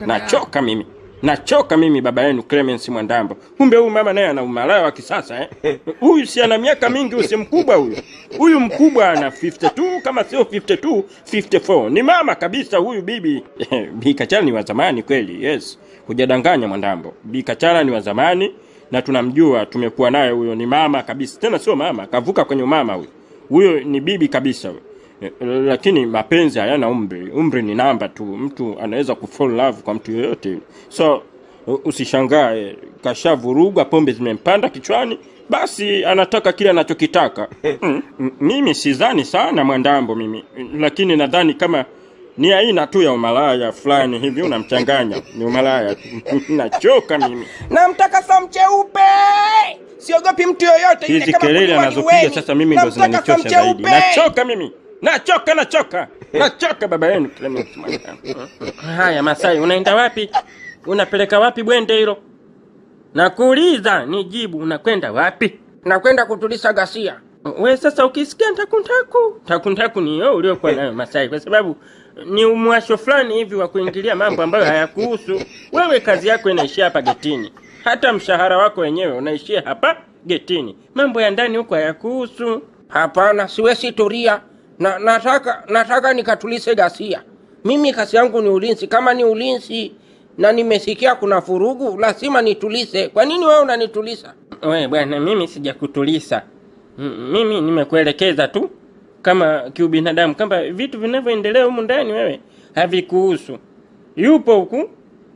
Nachoka mimi. Nachoka mimi baba yenu Clemence Mwandambo. Kumbe huyu mama naye ana umalaya wa kisasa Huyu si ana miaka mingi, usi mkubwa huyu. Huyu mkubwa ana 52, kama sio 52, 54. Ni mama kabisa huyu bibi. Bi Kachala ni wa zamani kweli, yes. Hujadanganya Mwandambo. Bi Kachala ni wa zamani na tunamjua, tumekuwa naye huyo, ni mama kabisa. Tena sio mama, kavuka kwenye mama huyo. Huyo ni bibi kabisa huyo. Lakini mapenzi hayana umri. Umri ni namba tu. Mtu anaweza kufall love kwa mtu yoyote. So usishangae kashavuruga, pombe zimempanda kichwani, basi anataka kile anachokitaka. Mimi sidhani sana Mwandambo mimi, lakini nadhani kama ni aina tu ya umalaya fulani hivi unamchanganya. Ni umalaya. Nachoka mimi. Namtaka Sam cheupe. Siogopi mtu yoyote. Hizi kelele anazopiga sasa mimi ndo zinanichosha zaidi. Nachoka mimi. Nachoka baba yenu Clemence Mwandambo. Haya Masai, unaenda wapi? Unapeleka wapi bwende hilo? Nakuuliza nijibu, unakwenda wapi? Nakwenda kutuliza ghasia. Wewe sasa ukisikia takuntaku ni wewe uliokuwa nayo Masai, kwa sababu ni umwasho fulani hivi wa kuingilia mambo ambayo hayakuhusu. Wewe kazi yako inaishia hapa getini. Hata mshahara wako wenyewe unaishia hapa getini. Mambo ya ndani huko hayakuhusu. Hapana, siwezi tulia. Nataka nikatulize ghasia. Mimi kazi yangu ni ulinzi. Kama ni ulinzi na nimesikia kuna furugu, lazima nitulize. Kwa nini wewe unanituliza? Wewe bwana, mimi sijakutuliza. Mimi nimekuelekeza tu kama kiubinadamu, kama vitu vinavyoendelea humu ndani wewe havikuhusu. Yupo huku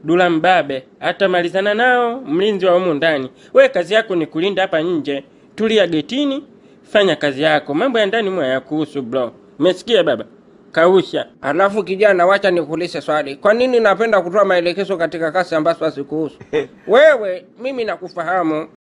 Dula Mbabe, atamalizana nao mlinzi wa humu ndani. Wewe kazi yako ni kulinda hapa nje. Tulia getini, fanya kazi yako. Mambo ya ndani mwa yakuhusu bro. Umesikia baba? Kausha. Alafu kijana, wacha nikuulize swali. Kwa nini napenda kutoa maelekezo katika kazi ambazo hazikuhusu? Wewe, mimi nakufahamu.